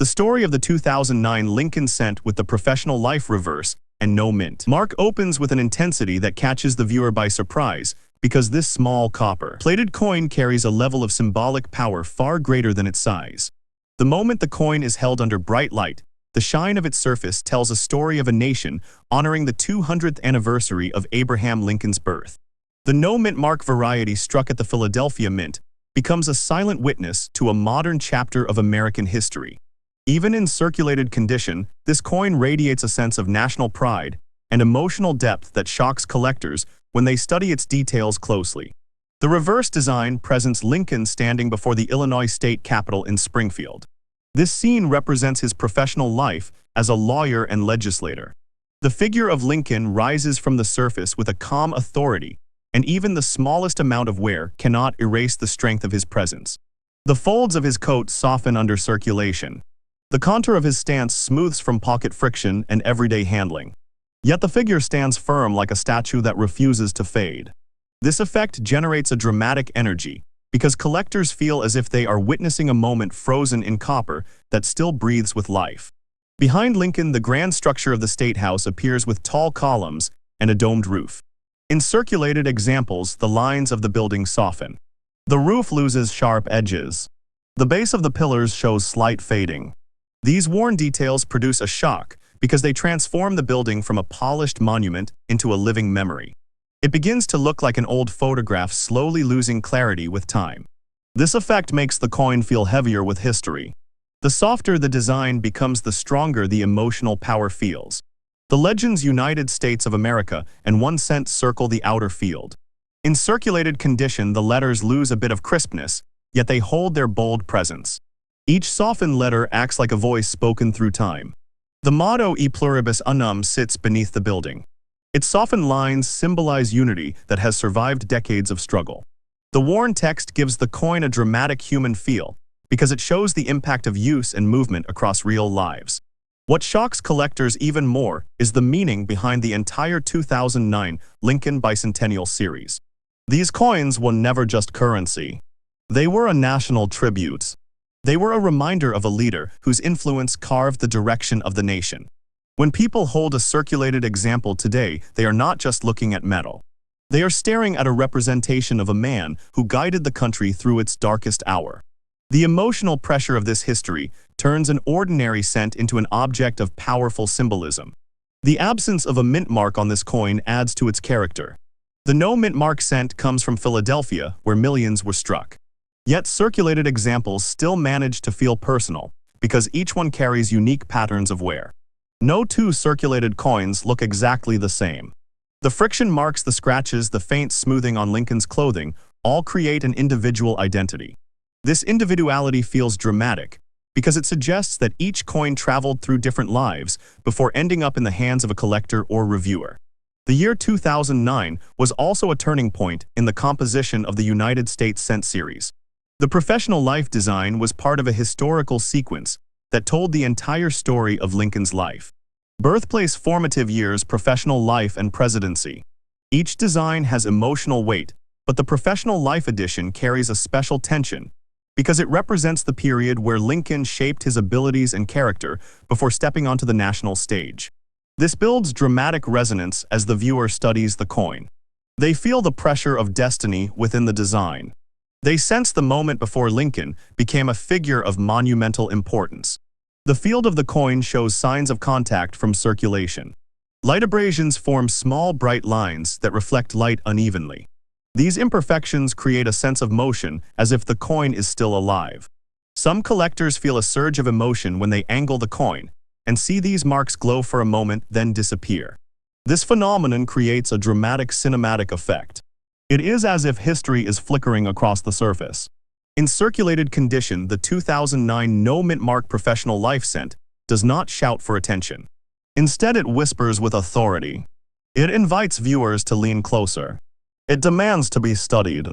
The story of the 2009 Lincoln Cent with the professional life reverse and no mint mark opens with an intensity that catches the viewer by surprise, because this small copper-plated coin carries a level of symbolic power far greater than its size. The moment the coin is held under bright light, the shine of its surface tells a story of a nation honoring the 200th anniversary of Abraham Lincoln's birth. The no-mint mark variety struck at the Philadelphia Mint becomes a silent witness to a modern chapter of American history. Even in circulated condition, this coin radiates a sense of national pride and emotional depth that shocks collectors when they study its details closely. The reverse design presents Lincoln standing before the Illinois state capitol in Springfield. This scene represents his professional life as a lawyer and legislator. The figure of Lincoln rises from the surface with a calm authority, and even the smallest amount of wear cannot erase the strength of his presence. The folds of his coat soften under circulation. The contour of his stance smooths from pocket friction and everyday handling. Yet the figure stands firm like a statue that refuses to fade. This effect generates a dramatic energy, because collectors feel as if they are witnessing a moment frozen in copper that still breathes with life. Behind Lincoln, the grand structure of the State House appears with tall columns and a domed roof. In circulated examples, the lines of the building soften. The roof loses sharp edges. The base of the pillars shows slight fading. These worn details produce a shock because they transform the building from a polished monument into a living memory. It begins to look like an old photograph slowly losing clarity with time. This effect makes the coin feel heavier with history. The softer the design becomes, the stronger the emotional power feels. The legends United States of America and 1 cent circle the outer field. In circulated condition, the letters lose a bit of crispness, yet they hold their bold presence. Each softened letter acts like a voice spoken through time. The motto E pluribus unum sits beneath the building. Its softened lines symbolize unity that has survived decades of struggle. The worn text gives the coin a dramatic human feel because it shows the impact of use and movement across real lives. What shocks collectors even more is the meaning behind the entire 2009 Lincoln Bicentennial series. These coins were never just currency. They were a national tribute. They were a reminder of a leader whose influence carved the direction of the nation. When people hold a circulated example today, they are not just looking at metal. They are staring at a representation of a man who guided the country through its darkest hour. The emotional pressure of this history turns an ordinary cent into an object of powerful symbolism. The absence of a mint mark on this coin adds to its character. The no mint mark cent comes from Philadelphia, where millions were struck. Yet circulated examples still manage to feel personal, because each one carries unique patterns of wear. No two circulated coins look exactly the same. The friction marks, the scratches, the faint smoothing on Lincoln's clothing all create an individual identity. This individuality feels dramatic, because it suggests that each coin traveled through different lives before ending up in the hands of a collector or reviewer. The year 2009 was also a turning point in the composition of the United States Cent series. The professional life design was part of a historical sequence that told the entire story of Lincoln's life. Birthplace, formative years, professional life, and presidency. Each design has emotional weight, but the professional life edition carries a special tension because it represents the period where Lincoln shaped his abilities and character before stepping onto the national stage. This builds dramatic resonance as the viewer studies the coin. They feel the pressure of destiny within the design. They sense the moment before Lincoln became a figure of monumental importance. The field of the coin shows signs of contact from circulation. Light abrasions form small, bright lines that reflect light unevenly. These imperfections create a sense of motion, as if the coin is still alive. Some collectors feel a surge of emotion when they angle the coin and see these marks glow for a moment, then disappear. This phenomenon creates a dramatic cinematic effect. It is as if history is flickering across the surface. In circulated condition, the 2009 no mint mark professional life cent does not shout for attention. Instead, it whispers with authority. It invites viewers to lean closer. It demands to be studied.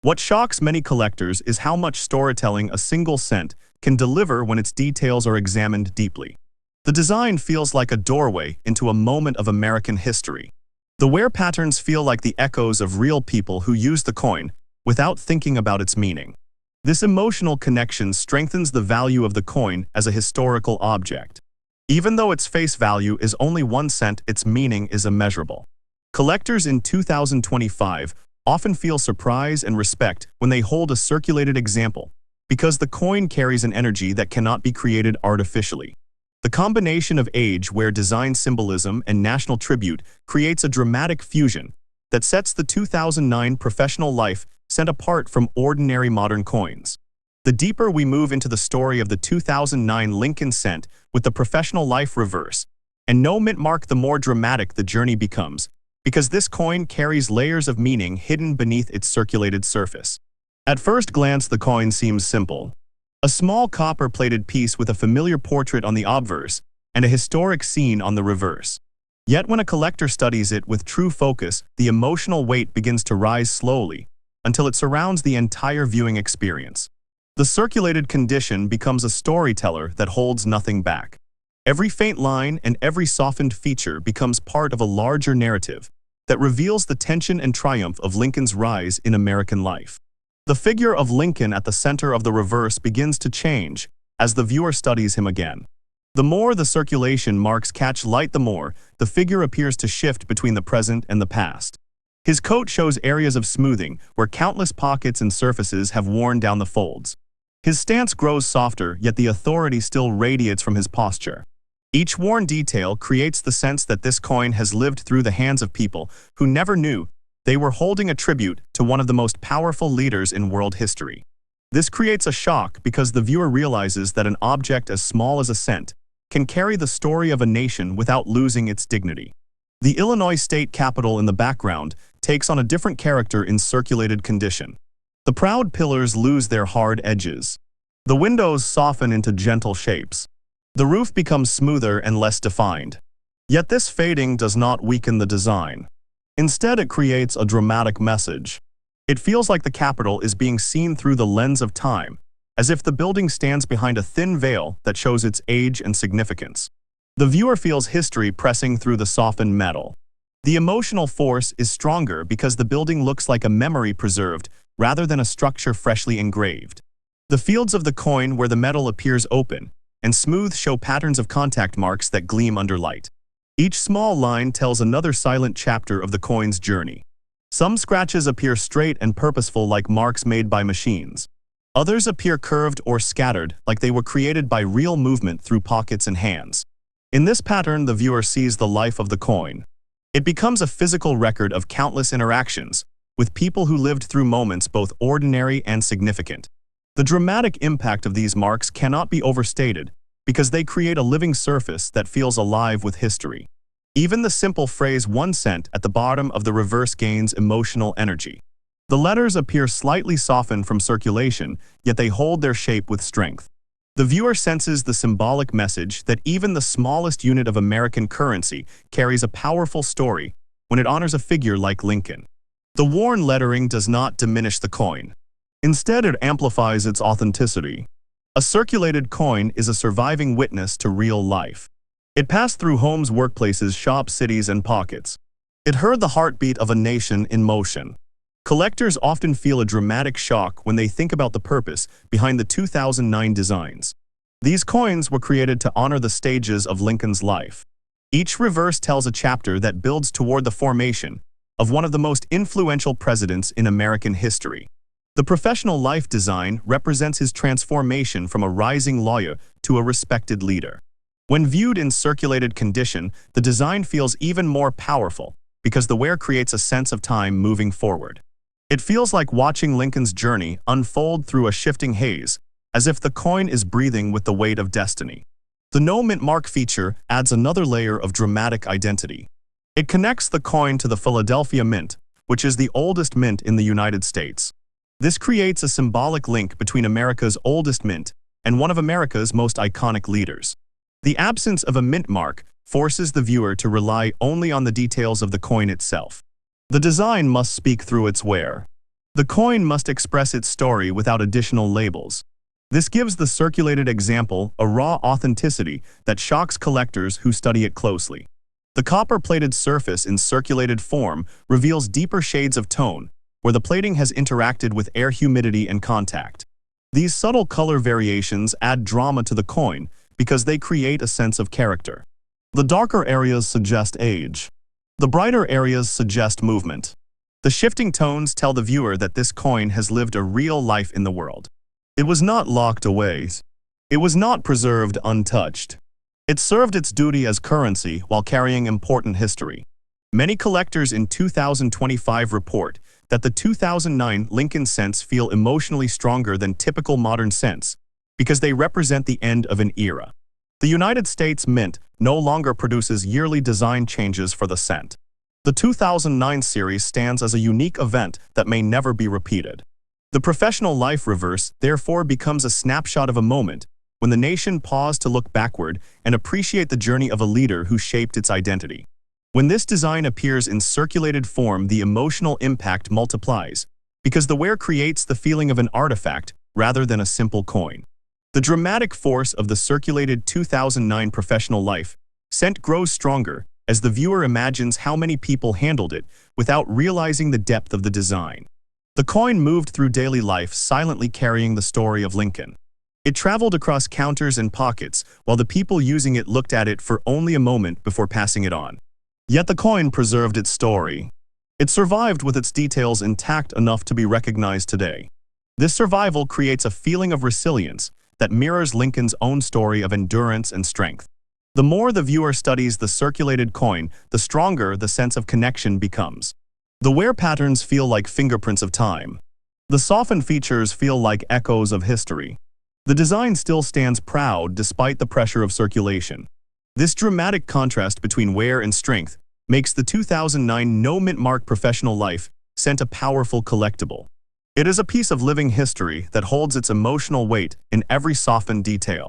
What shocks many collectors is how much storytelling a single cent can deliver when its details are examined deeply. The design feels like a doorway into a moment of American history. The wear patterns feel like the echoes of real people who used the coin without thinking about its meaning. This emotional connection strengthens the value of the coin as a historical object. Even though its face value is only 1 cent, its meaning is immeasurable. Collectors in 2025 often feel surprise and respect when they hold a circulated example, because the coin carries an energy that cannot be created artificially. The combination of age-wear design symbolism and national tribute creates a dramatic fusion that sets the 2009 professional life cent apart from ordinary modern coins. The deeper we move into the story of the 2009 Lincoln cent with the professional life reverse and no mint mark, the more dramatic the journey becomes, because this coin carries layers of meaning hidden beneath its circulated surface. At first glance, the coin seems simple. A small copper-plated piece with a familiar portrait on the obverse and a historic scene on the reverse. Yet when a collector studies it with true focus, the emotional weight begins to rise slowly until it surrounds the entire viewing experience. The circulated condition becomes a storyteller that holds nothing back. Every faint line and every softened feature becomes part of a larger narrative that reveals the tension and triumph of Lincoln's rise in American life. The figure of Lincoln at the center of the reverse begins to change as the viewer studies him again. The more the circulation marks catch light, the more the figure appears to shift between the present and the past. His coat shows areas of smoothing where countless pockets and surfaces have worn down the folds. His stance grows softer, yet the authority still radiates from his posture. Each worn detail creates the sense that this coin has lived through the hands of people who never knew they were holding a tribute to one of the most powerful leaders in world history. This creates a shock because the viewer realizes that an object as small as a cent can carry the story of a nation without losing its dignity. The Illinois state capitol in the background takes on a different character in circulated condition. The proud pillars lose their hard edges. The windows soften into gentle shapes. The roof becomes smoother and less defined. Yet this fading does not weaken the design. Instead, it creates a dramatic message. It feels like the Capitol is being seen through the lens of time, as if the building stands behind a thin veil that shows its age and significance. The viewer feels history pressing through the softened metal. The emotional force is stronger because the building looks like a memory preserved rather than a structure freshly engraved. The fields of the coin where the metal appears open and smooth show patterns of contact marks that gleam under light. Each small line tells another silent chapter of the coin's journey. Some scratches appear straight and purposeful like marks made by machines. Others appear curved or scattered like they were created by real movement through pockets and hands. In this pattern, the viewer sees the life of the coin. It becomes a physical record of countless interactions with people who lived through moments both ordinary and significant. The dramatic impact of these marks cannot be overstated because they create a living surface that feels alive with history. Even the simple phrase 1 cent at the bottom of the reverse gains emotional energy. The letters appear slightly softened from circulation, yet they hold their shape with strength. The viewer senses the symbolic message that even the smallest unit of American currency carries a powerful story when it honors a figure like Lincoln. The worn lettering does not diminish the coin. Instead, it amplifies its authenticity. A circulated coin is a surviving witness to real life. It passed through homes, workplaces, shops, cities, and pockets. It heard the heartbeat of a nation in motion. Collectors often feel a dramatic shock when they think about the purpose behind the 2009 designs. These coins were created to honor the stages of Lincoln's life. Each reverse tells a chapter that builds toward the formation of one of the most influential presidents in American history. The professional life design represents his transformation from a rising lawyer to a respected leader. When viewed in circulated condition, the design feels even more powerful because the wear creates a sense of time moving forward. It feels like watching Lincoln's journey unfold through a shifting haze, as if the coin is breathing with the weight of destiny. The no mint mark feature adds another layer of dramatic identity. It connects the coin to the Philadelphia Mint, which is the oldest mint in the United States. This creates a symbolic link between America's oldest mint and one of America's most iconic leaders. The absence of a mint mark forces the viewer to rely only on the details of the coin itself. The design must speak through its wear. The coin must express its story without additional labels. This gives the circulated example a raw authenticity that shocks collectors who study it closely. The copper-plated surface in circulated form reveals deeper shades of tone, where the plating has interacted with air, humidity, and contact. These subtle color variations add drama to the coin because they create a sense of character. The darker areas suggest age. The brighter areas suggest movement. The shifting tones tell the viewer that this coin has lived a real life in the world. It was not locked away. It was not preserved untouched. It served its duty as currency while carrying important history. Many collectors in 2025 report that the 2009 Lincoln cents feel emotionally stronger than typical modern cents because they represent the end of an era. The United States Mint no longer produces yearly design changes for the cent. The 2009 series stands as a unique event that may never be repeated. The professional life reverse therefore becomes a snapshot of a moment when the nation paused to look backward and appreciate the journey of a leader who shaped its identity. When this design appears in circulated form, the emotional impact multiplies, because the wear creates the feeling of an artifact rather than a simple coin. The dramatic force of the circulated 2009 professional life cent grows stronger as the viewer imagines how many people handled it without realizing the depth of the design. The coin moved through daily life silently carrying the story of Lincoln. It traveled across counters and pockets while the people using it looked at it for only a moment before passing it on. Yet the coin preserved its story. It survived with its details intact enough to be recognized today. This survival creates a feeling of resilience that mirrors Lincoln's own story of endurance and strength. The more the viewer studies the circulated coin, the stronger the sense of connection becomes. The wear patterns feel like fingerprints of time. The softened features feel like echoes of history. The design still stands proud despite the pressure of circulation. This dramatic contrast between wear and strength makes the 2009 No Mint Mark Professional Life cent a powerful collectible. It is a piece of living history that holds its emotional weight in every softened detail.